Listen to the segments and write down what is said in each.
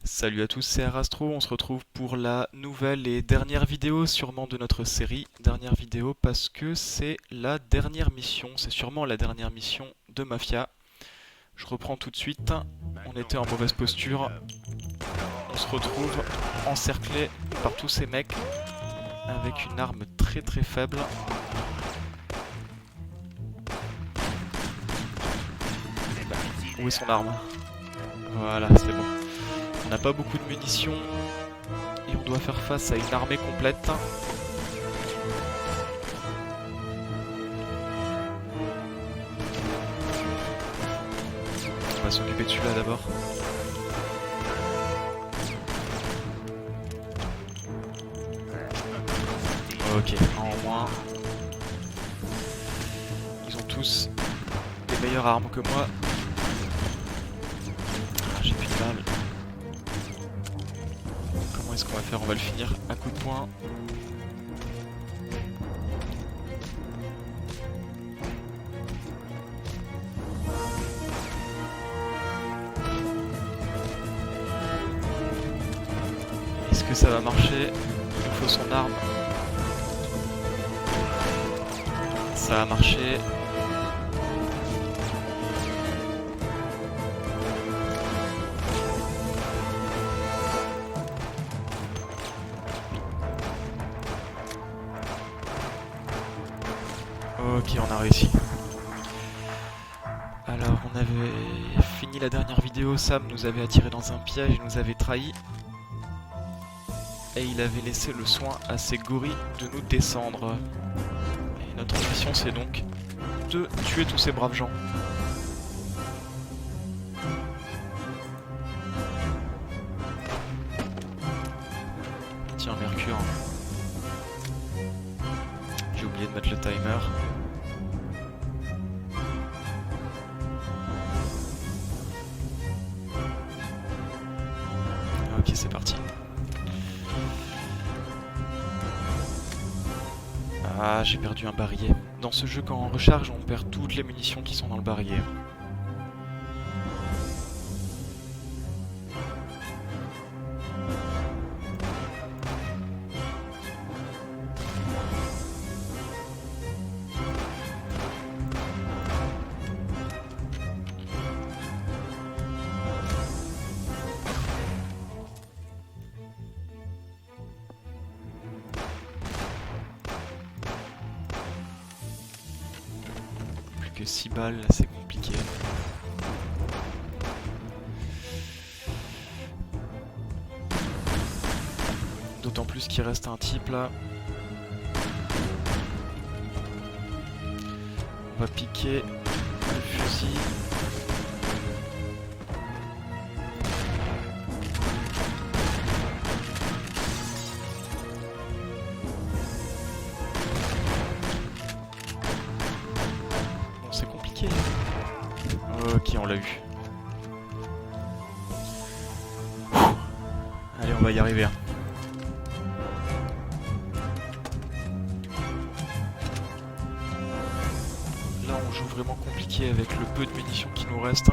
Salut à tous, c'est Arastro, on se retrouve pour la nouvelle et dernière vidéo sûrement de notre série. Dernière vidéo parce que c'est la dernière mission, c'est sûrement la dernière mission de Mafia. Je reprends tout de suite, on était en mauvaise posture, on se retrouve encerclé par tous ces mecs avec une arme très très faible. Où est son arme? Voilà, c'est bon. On n'a pas beaucoup de munitions et on doit faire face à une armée complète. On va s'occuper de celui-là d'abord. Ok, un en moins. Ils ont tous des meilleures armes que moi. Ah, j'ai plus de balles. Comment est-ce qu'on va faire? On va le finir à coup de poing. Est-ce que ça va marcher? Il nous faut son arme. Ça a marché. Ok, on a réussi. Alors, on avait fini la dernière vidéo, Sam nous avait attiré dans un piège, nous avait trahi. Et il avait laissé le soin à ses gorilles de nous descendre. Et notre mission, c'est donc de tuer tous ces braves gens. Tiens, Mercure. J'ai oublié de mettre le timer. Ok, c'est parti. Ah, j'ai perdu un barillet. Dans ce jeu, quand on recharge, on perd toutes les munitions qui sont dans le barillet. Que 6 balles, là c'est compliqué. D'autant plus qu'il reste un type là. On va piquer le fusil. C'est compliqué. Ok, on l'a eu. Allez, on va y arriver. Là, on joue vraiment compliqué avec le peu de munitions qui nous reste.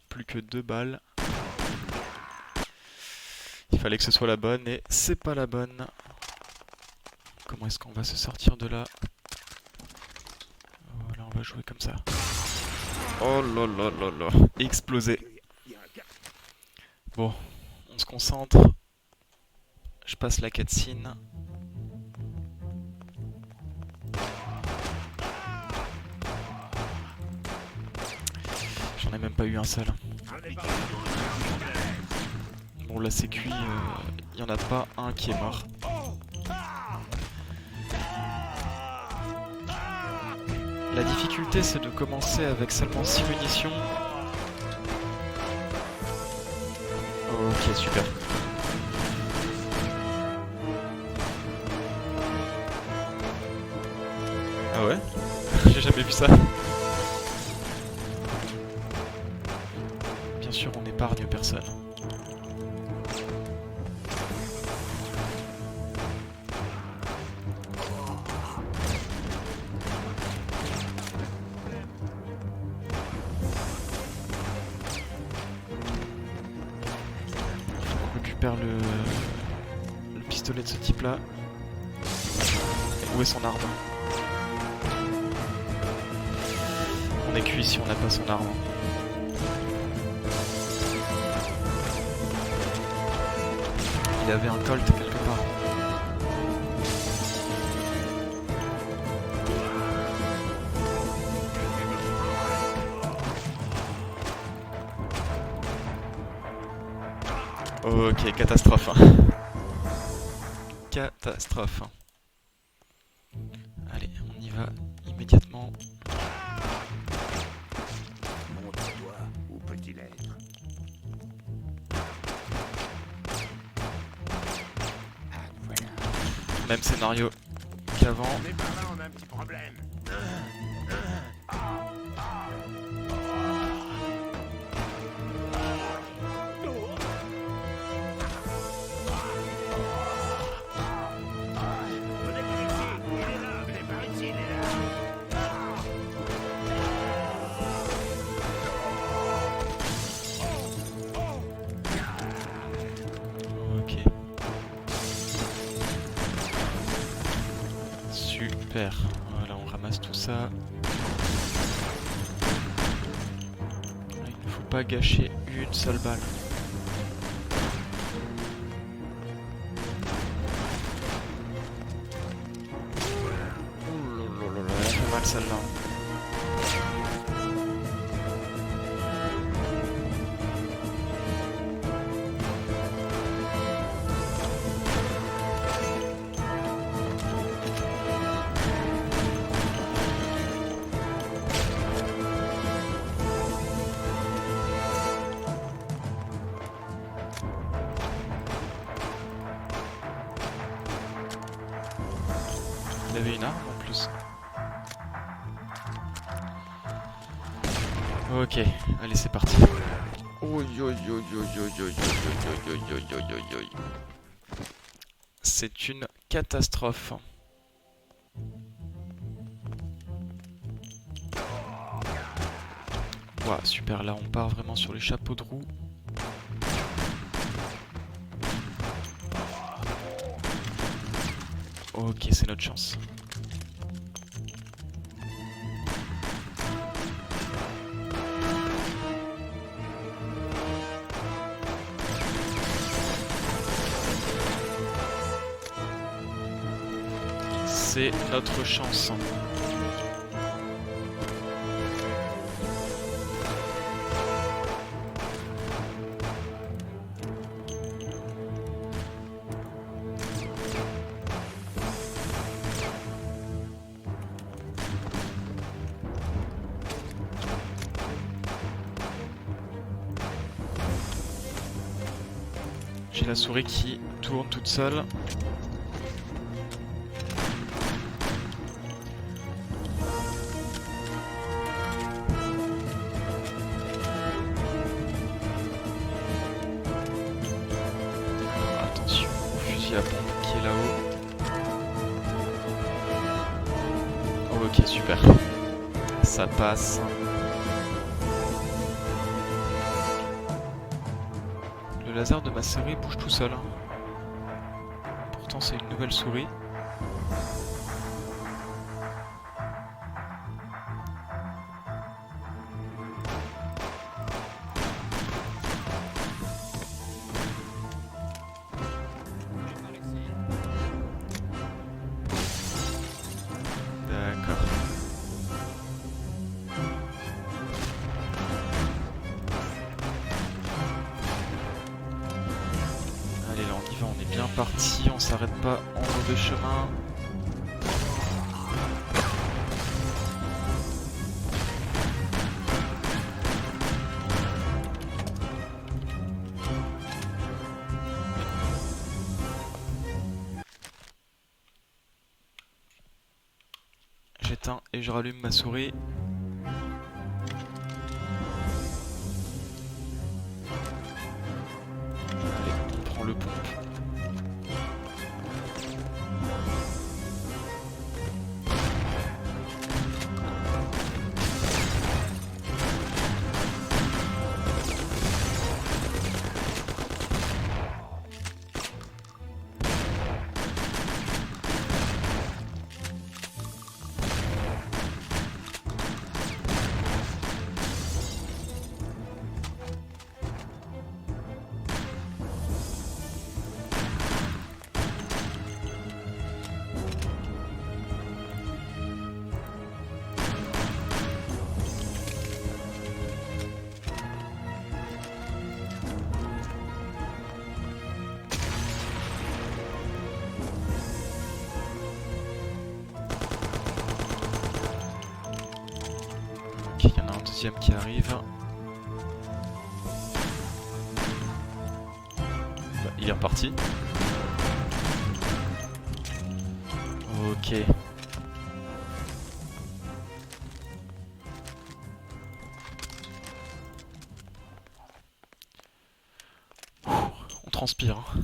Plus que 2 balles. Il fallait que ce soit la bonne et c'est pas la bonne. Comment est-ce qu'on va se sortir de là? Voilà, on va jouer comme ça. Oh là là là là. Explosé. Bon, on se concentre. Je passe la cutscene. J'en ai même pas eu un seul. Bon, là c'est cuit, il y en a pas un qui est mort. La difficulté c'est de commencer avec seulement 6 munitions. Ok, super. Ah ouais? J'ai jamais vu ça. Bien sûr, on n'épargne personne. On récupère le pistolet de ce type-là. Où est son arme? On est cuit si on n'a pas son arme. Il avait un Colt quelque part. Ok, catastrophe. Catastrophe. Allez, on y va immédiatement. Montre-toi, où peut-il être? Ah, voilà. Même scénario qu'avant. Mais par là, on a un petit problème. Venez par ici, il est là, venez par ici, il est là. Ok. Super. Voilà, on ramasse tout ça. Il ne faut pas gâcher une seule balle. Ouh là là là là, elle fait mal celle-là. Il avait une arme en plus. Ok, allez c'est parti. C'est une catastrophe. Ouah, super, là on part vraiment sur les chapeaux de roue. Ok, c'est notre chance. C'est notre chance. J'ai la souris qui tourne toute seule. Alors, attention au fusil à pompe qui est là-haut. Oh, ok, super. Ça passe. Le laser de ma souris bouge tout seul. Pourtant c'est une nouvelle souris. D'accord. Allez là on y va, on est bien parti, on s'arrête pas en mauvais chemin. j'éteins et je rallume ma souris. Allez, on prend le pompe. Ok, il y en a un deuxième qui arrive. Bah, il est reparti. Ok. On transpire. Hein.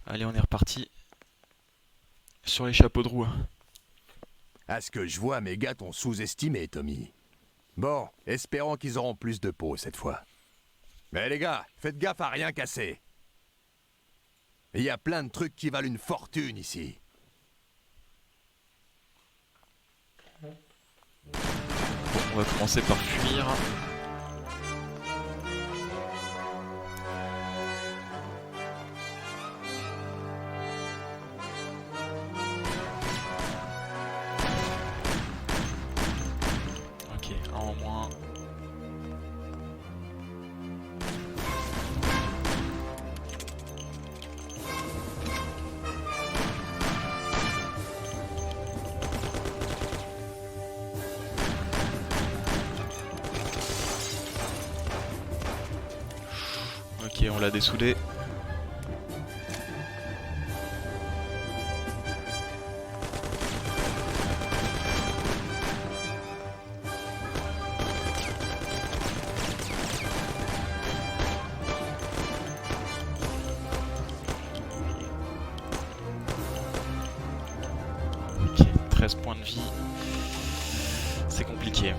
Allez, on est reparti sur les chapeaux de roue. À ce que je vois, mes gars t'ont sous-estimé, Tommy. Bon, espérons qu'ils auront plus de peau cette fois. Mais les gars, faites gaffe à rien casser. Il y a plein de trucs qui valent une fortune ici. On va commencer par fuir. Ok, un en moins. Ok, on l'a dessoudé. Ok, 13 points de vie. C'est compliqué.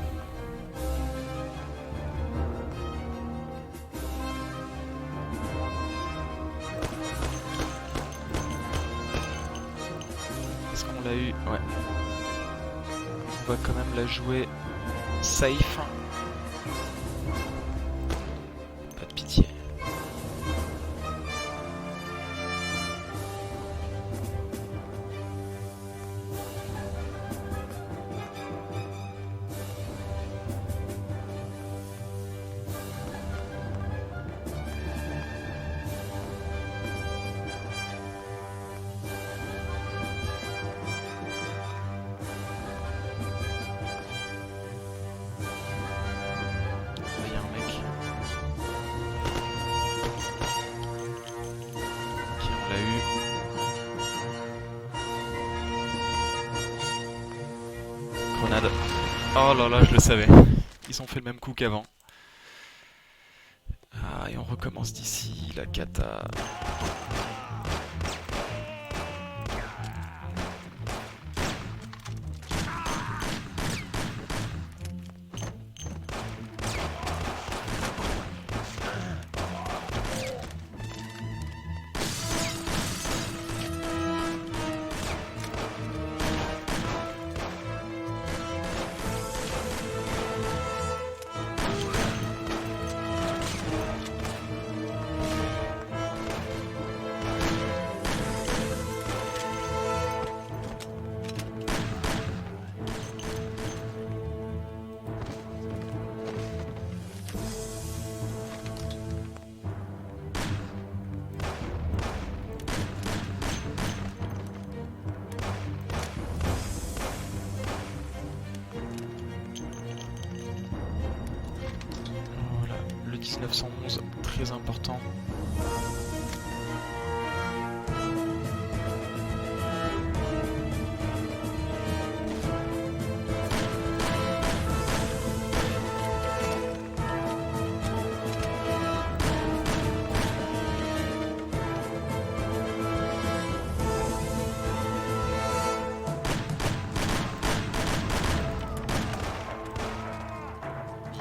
Est-ce qu'on l'a eu? Ouais. On va quand même la jouer safe. Pas de pitié. Il y a un mec. Ok, on l'a eu. Grenade. Oh là là, je le savais. Ils ont fait le même coup qu'avant. Ah, et on recommence d'ici, la cata. Voilà, le 1911, très important.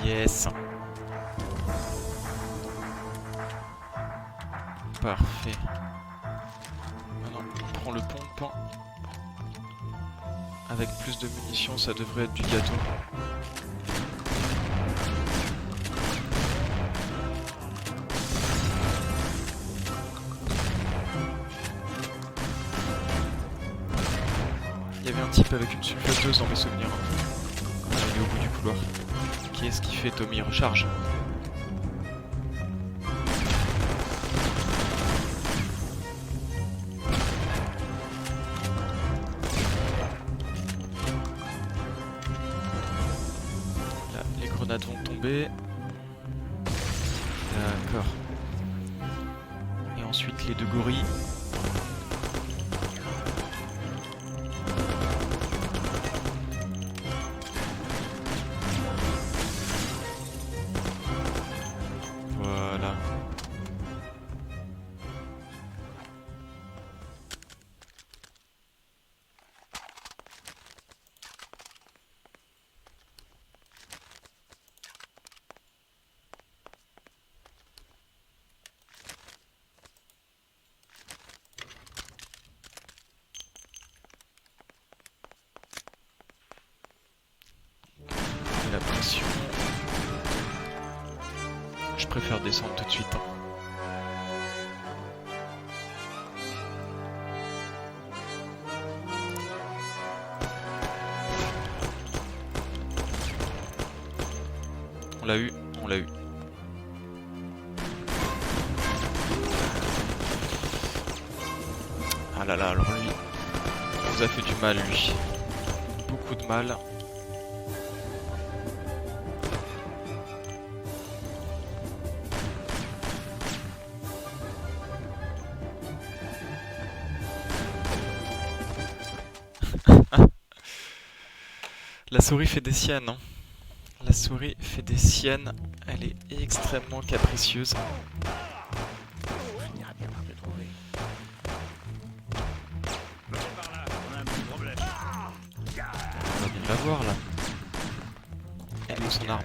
Yes. Parfait. Maintenant, on prend le pompe. Avec plus de munitions, ça devrait être du gâteau. Il y avait un type avec une sulfateuse dans mes souvenirs. Il est au bout du couloir. Qu'est-ce qu'il fait, Tommy? Il recharge. Là, les grenades vont tomber. D'accord. Et ensuite les deux gorilles. Voilà. La pression. Je préfère descendre tout de suite. On l'a eu, on l'a eu. Ah là là, alors lui, il nous a fait du mal, lui. Beaucoup de mal. La souris fait des siennes, hein. La souris fait des siennes, elle est extrêmement capricieuse. On finira bien par te trouver. Par là, on a un petit problème. On va bien la voir là. Elle est où son arme?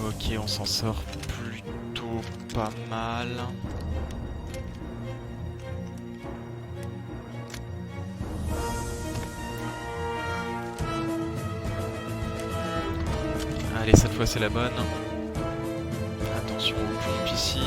Ok, on s'en sort plutôt pas mal. Allez, cette fois c'est la bonne. Attention aux pompes ici.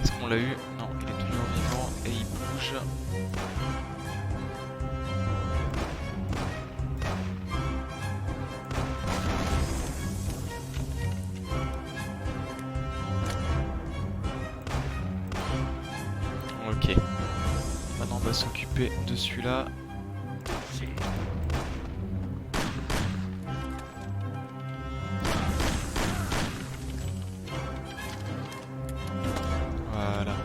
Est-ce qu'on l'a eu? Non, il est toujours vivant et il bouge. Ok. Maintenant on va s'occuper de celui-là. Voilà.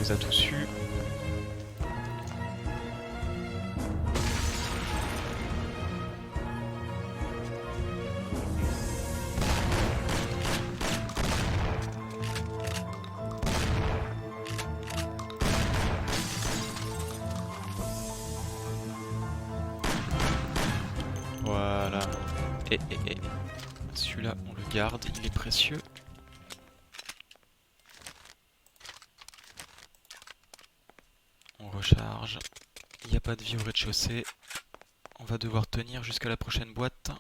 les a tous eus. Voilà. Et. Celui-là, on le garde, il est précieux. On recharge. Il n'y a pas de vie au rez-de-chaussée. On va devoir tenir jusqu'à la prochaine boîte.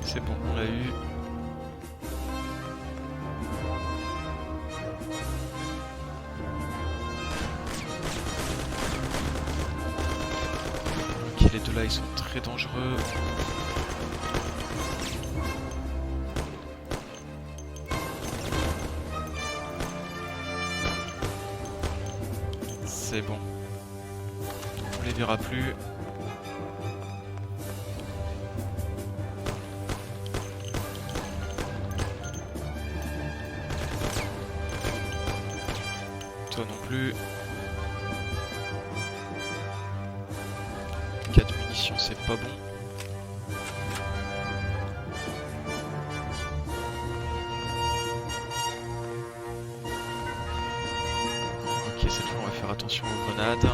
C'est bon, on l'a eu. Ok, les deux là, ils sont très dangereux. C'est bon. On les verra plus. Toi non plus. 4 munitions, c'est pas bon. Ok, cette fois on va faire attention aux grenades.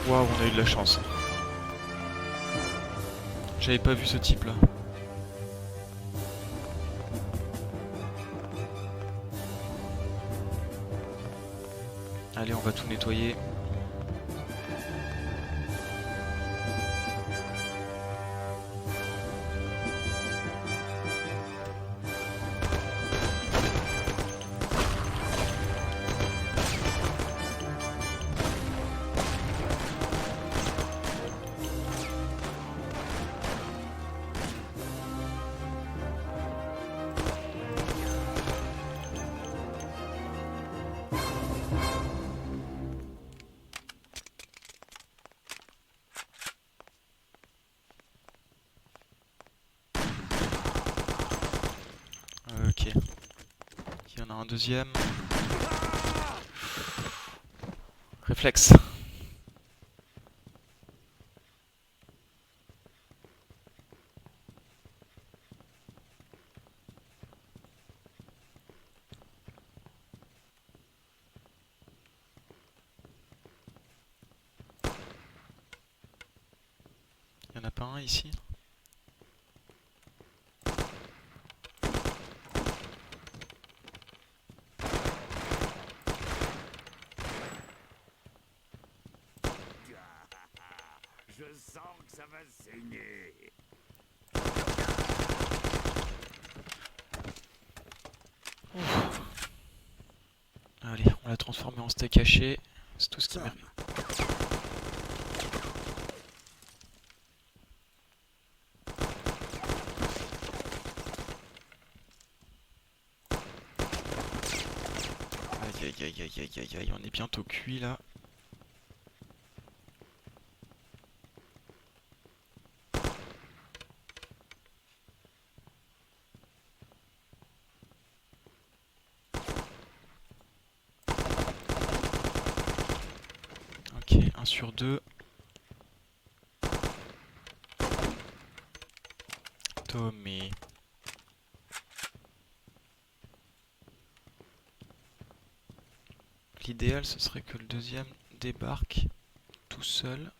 Waouh, on a eu de la chance. J'avais pas vu ce type là. Allez, on va tout nettoyer. Ok. Il y en a un deuxième. Réflexe. Il n'y en a pas un ici? Je sens que ça va saigner. Allez, on l'a transformé en steak haché. C'est tout ce qui mérite. Aïe aïe aïe aïe aïe aïe aïe, on est bientôt cuit là. 1 sur 2. Tommy. L'idéal ce serait que le deuxième débarque tout seul.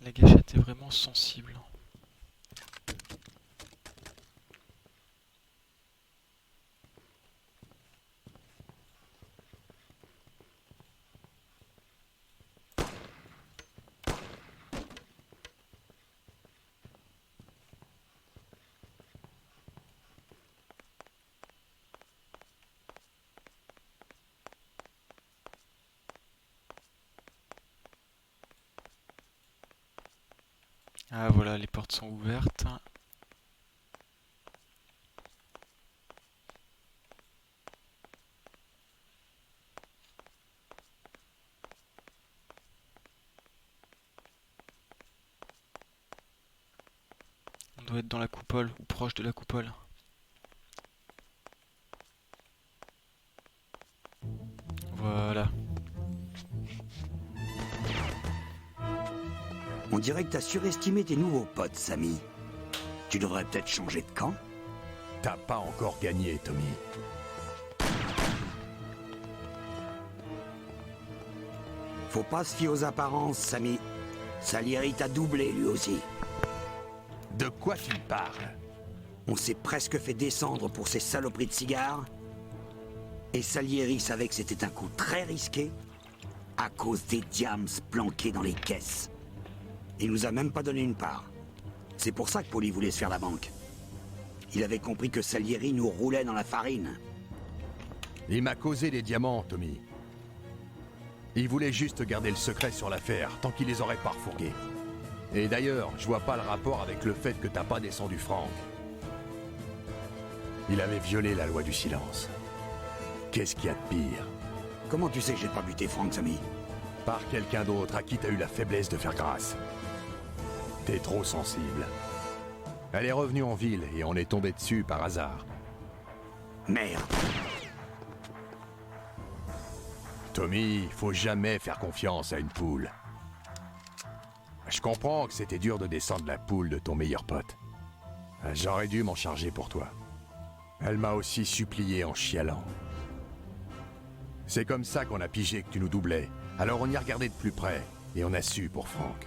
La gâchette est vraiment sensible. Ah voilà, les portes sont ouvertes. On doit être dans la coupole ou proche de la coupole. Voilà. On dirait que t'as surestimé tes nouveaux potes, Samy. Tu devrais peut-être changer de camp. T'as pas encore gagné, Tommy. Faut pas se fier aux apparences, Samy. Salieri t'a doublé, lui aussi. De quoi tu parles? On s'est presque fait descendre pour ces saloperies de cigares. Et Salieri savait que c'était un coup très risqué à cause des diams planqués dans les caisses. Il nous a même pas donné une part. C'est pour ça que Paulie voulait se faire la banque. Il avait compris que Salieri nous roulait dans la farine. Il m'a causé des diamants, Tommy. Il voulait juste garder le secret sur l'affaire, tant qu'il les aurait pas refourgués. Et d'ailleurs, je vois pas le rapport avec le fait que t'as pas descendu Franck. Il avait violé la loi du silence. Qu'est-ce qu'il y a de pire? Comment tu sais que j'ai pas buté Franck, Samy? Par quelqu'un d'autre à qui t'as eu la faiblesse de faire grâce. T'es trop sensible. Elle est revenue en ville et on est tombé dessus par hasard. Merde. Tommy, faut jamais faire confiance à une poule. Je comprends que c'était dur de descendre la poule de ton meilleur pote. J'aurais dû m'en charger pour toi. Elle m'a aussi supplié en chialant. C'est comme ça qu'on a pigé que tu nous doublais. Alors on y a regardé de plus près et on a su pour Franck.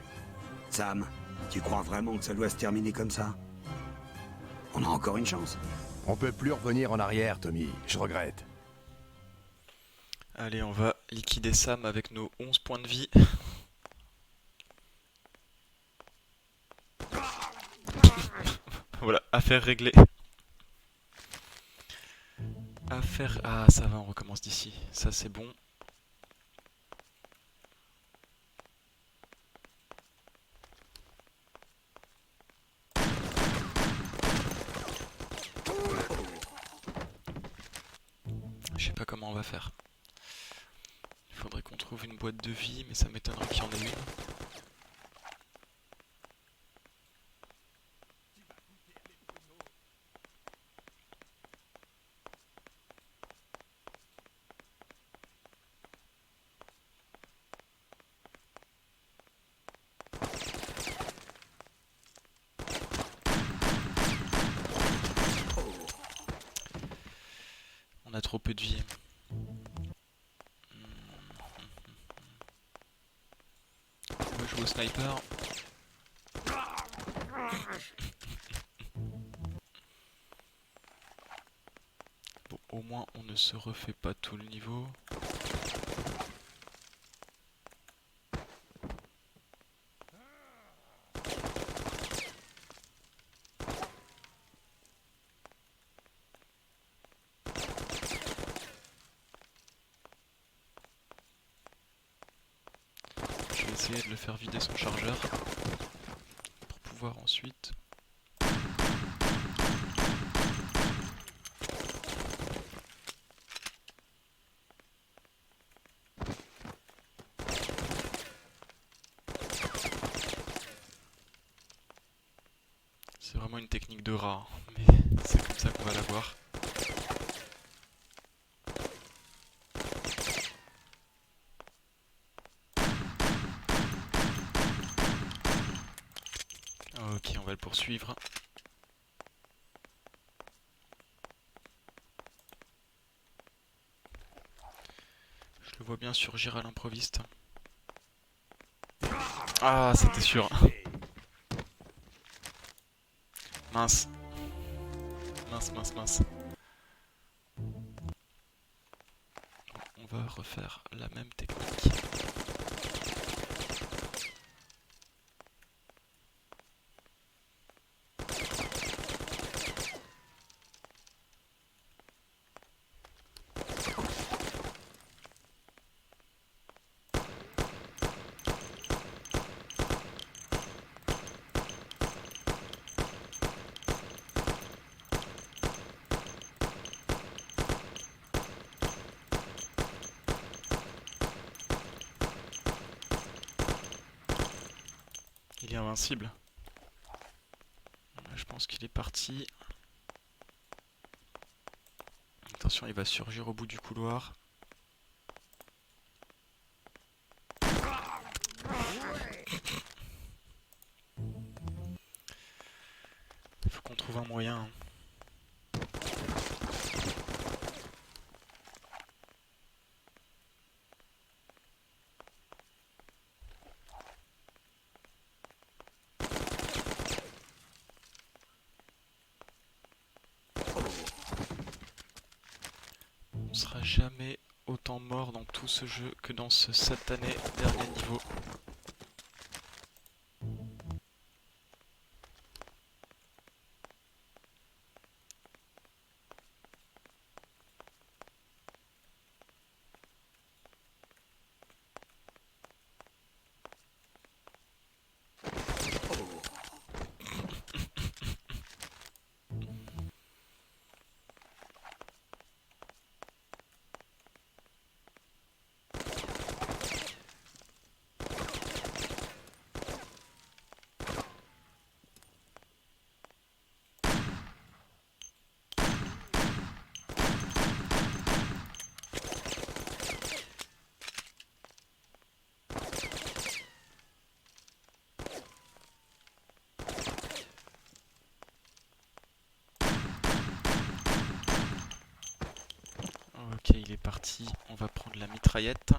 Sam, tu crois vraiment que ça doit se terminer comme ça? On a encore une chance. On peut plus revenir en arrière, Tommy. Je regrette. Allez, on va liquider Sam avec nos 11 points de vie. Voilà, affaire réglée. Affaire... Ah, ça va, on recommence d'ici. Ça, c'est bon. Je sais pas comment on va faire. Il faudrait qu'on trouve une boîte de vie, mais ça m'étonnerait qu'il y en ait une. On a trop peu de vie. On va jouer au sniper. Bon, au moins on ne se refait pas tout le niveau. essayer de le faire vider son chargeur pour pouvoir ensuite... C'est vraiment une technique de rat, hein, mais c'est comme ça qu'on va l'avoir. Ok, on va le poursuivre. Je le vois bien surgir à l'improviste. Ah, c'était sûr. Mince. Mince. On va refaire la même technique. Il est invincible. Je pense qu'il est parti. Attention, il va surgir au bout du couloir. Il faut qu'on trouve un moyen, hein. On sera jamais autant mort dans tout ce jeu que dans ce satané dernier niveau. Ok, il est parti. On va prendre la mitraillette.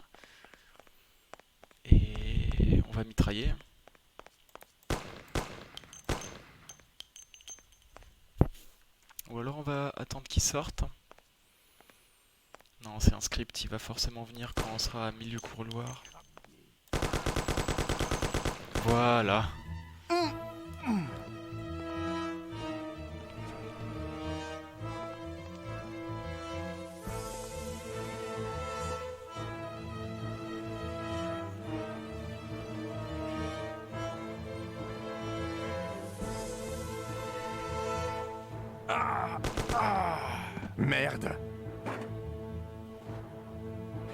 Et on va mitrailler. Ou alors on va attendre qu'il sorte. Non, c'est un script, il va forcément venir quand on sera à milieu couloir. Voilà. Merde.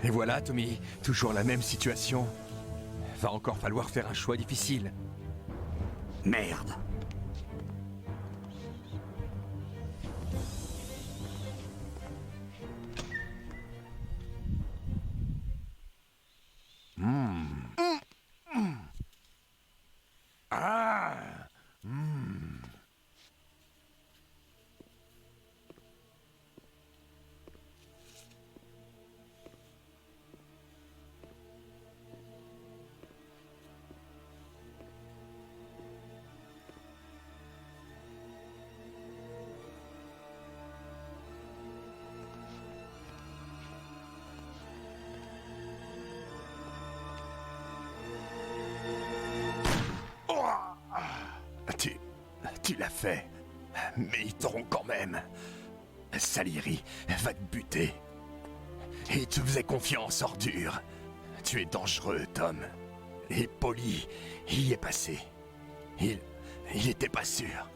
Et voilà, Tommy, toujours la même situation. Va encore falloir faire un choix difficile. Merde. Tu l'as fait. Mais ils t'auront quand même. Salieri va te buter. Et il te faisait confiance, ordure. Tu es dangereux, Tom. Et Polly y est passé. Il était pas sûr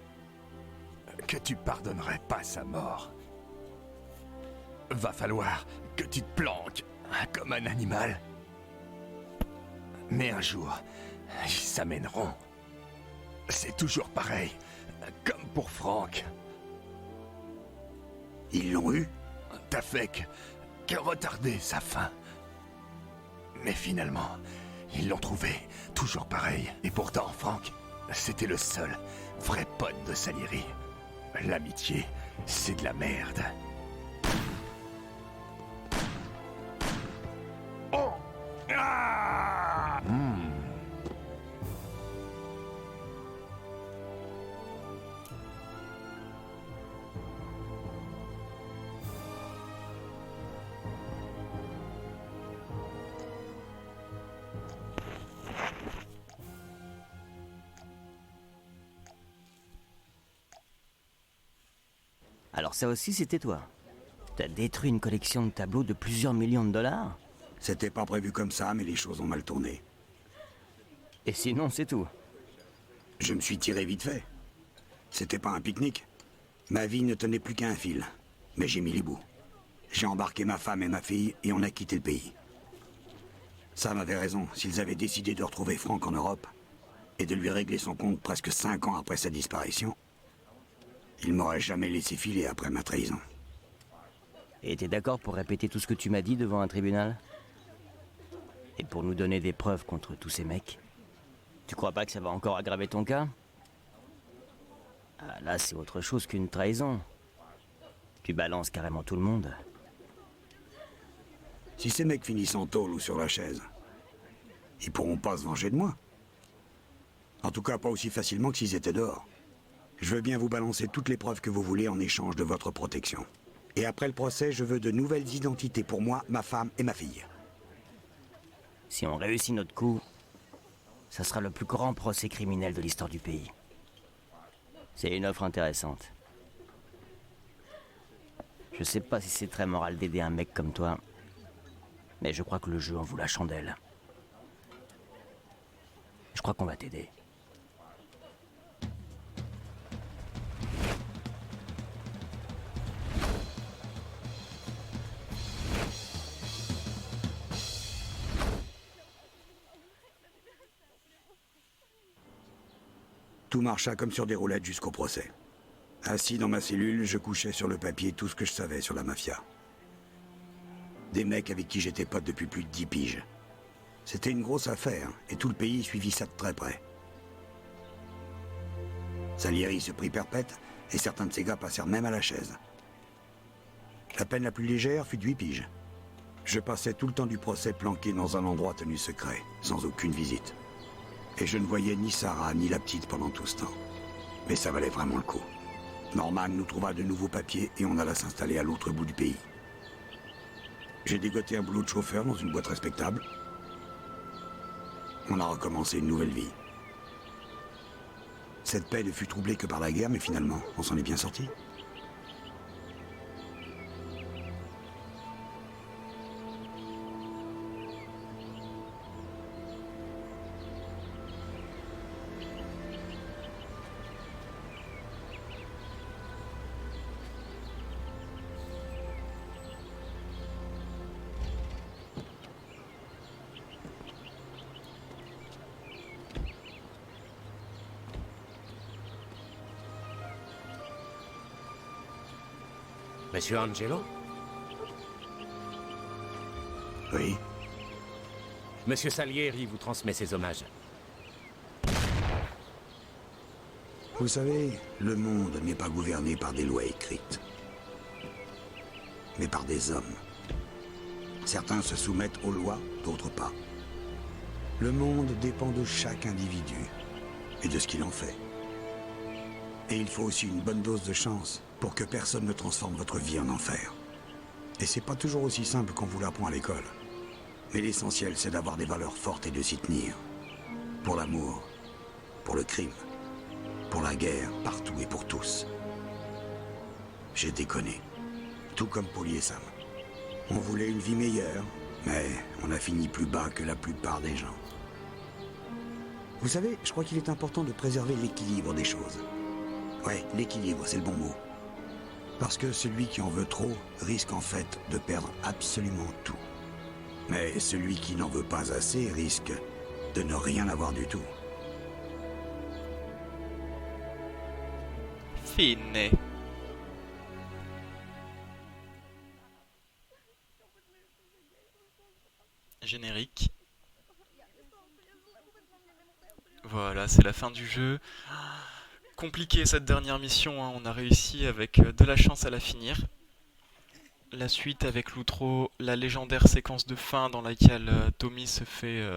que tu pardonnerais pas sa mort. Va falloir que tu te planques comme un animal. Mais un jour, ils s'amèneront. C'est toujours pareil, comme pour Frank. Ils l'ont eu? T'as fait que retarder sa fin. Mais finalement, ils l'ont trouvé, toujours pareil. Et pourtant, Frank, c'était le seul vrai pote de Salieri. L'amitié, c'est de la merde. Oh! Ah! Alors ça aussi, c'était toi. T'as détruit une collection de tableaux de plusieurs millions de dollars? C'était pas prévu comme ça, mais les choses ont mal tourné. Et sinon, c'est tout. Je me suis tiré vite fait. C'était pas un pique-nique. Ma vie ne tenait plus qu'à un fil. Mais j'ai mis les bouts. J'ai embarqué ma femme et ma fille et on a quitté le pays. Sam avait raison. S'ils avaient décidé de retrouver Frank en Europe et de lui régler son compte presque 5 ans après sa disparition, ils m'auraient jamais laissé filer après ma trahison. Et t'es d'accord pour répéter tout ce que tu m'as dit devant un tribunal? Et pour nous donner des preuves contre tous ces mecs? Tu crois pas que ça va encore aggraver ton cas? Ah, là, c'est autre chose qu'une trahison. Tu balances carrément tout le monde. Si ces mecs finissent en tôle ou sur la chaise, ils pourront pas se venger de moi. En tout cas, pas aussi facilement que s'ils étaient dehors. Je veux bien vous balancer toutes les preuves que vous voulez en échange de votre protection. Et après le procès, je veux de nouvelles identités pour moi, ma femme et ma fille. Si on réussit notre coup, ça sera le plus grand procès criminel de l'histoire du pays. C'est une offre intéressante. Je sais pas si c'est très moral d'aider un mec comme toi, mais je crois que le jeu en vaut la chandelle. Je crois qu'on va t'aider. Tout marcha comme sur des roulettes jusqu'au procès. Assis dans ma cellule, je couchais sur le papier tout ce que je savais sur la mafia. Des mecs avec qui j'étais pote depuis plus de 10 piges. C'était une grosse affaire, et tout le pays suivit ça de très près. Salieri se prit perpète, et certains de ses gars passèrent même à la chaise. La peine la plus légère fut de 8 piges. Je passais tout le temps du procès planqué dans un endroit tenu secret, sans aucune visite. Et je ne voyais ni Sarah ni la petite pendant tout ce temps. Mais ça valait vraiment le coup. Norman nous trouva de nouveaux papiers et on alla s'installer à l'autre bout du pays. J'ai dégoté un boulot de chauffeur dans une boîte respectable. On a recommencé une nouvelle vie. Cette paix ne fut troublée que par la guerre, mais finalement, on s'en est bien sorti. Monsieur Angelo? Oui. Monsieur Salieri vous transmet ses hommages. Vous savez, le monde n'est pas gouverné par des lois écrites, mais par des hommes. Certains se soumettent aux lois, d'autres pas. Le monde dépend de chaque individu et de ce qu'il en fait. Et il faut aussi une bonne dose de chance pour que personne ne transforme votre vie en enfer. Et c'est pas toujours aussi simple qu'on vous l'apprend à l'école. Mais l'essentiel, c'est d'avoir des valeurs fortes et de s'y tenir. Pour l'amour, pour le crime, pour la guerre, partout et pour tous. J'ai déconné. Tout comme Polly et Sam. On voulait une vie meilleure, mais on a fini plus bas que la plupart des gens. Vous savez, je crois qu'il est important de préserver l'équilibre des choses. Ouais, l'équilibre, c'est le bon mot. Parce que celui qui en veut trop risque en fait de perdre absolument tout. Mais celui qui n'en veut pas assez risque de ne rien avoir du tout. Fine. Générique. Voilà, c'est la fin du jeu. Compliqué cette dernière mission, hein. On a réussi avec de la chance à la finir. La suite avec l'outro, la légendaire séquence de fin dans laquelle Tommy se fait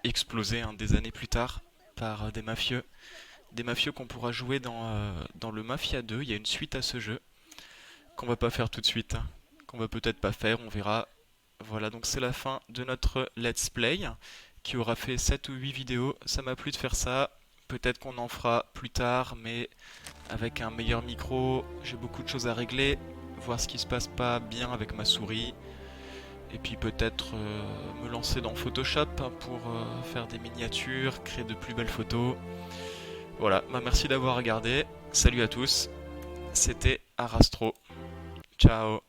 exploser des années plus tard par des mafieux. Des mafieux qu'on pourra jouer dans le Mafia 2. Il y a une suite à ce jeu qu'on va pas faire tout de suite, hein. Qu'on va peut-être pas faire, on verra. Voilà, donc c'est la fin de notre Let's Play qui aura fait 7 ou 8 vidéos. Ça m'a plu de faire ça. Peut-être qu'on en fera plus tard, mais avec un meilleur micro. J'ai beaucoup de choses à régler, voir ce qui se passe pas bien avec ma souris. Et puis peut-être me lancer dans Photoshop pour faire des miniatures, créer de plus belles photos. Voilà, merci d'avoir regardé. Salut à tous. C'était Arastro. Ciao.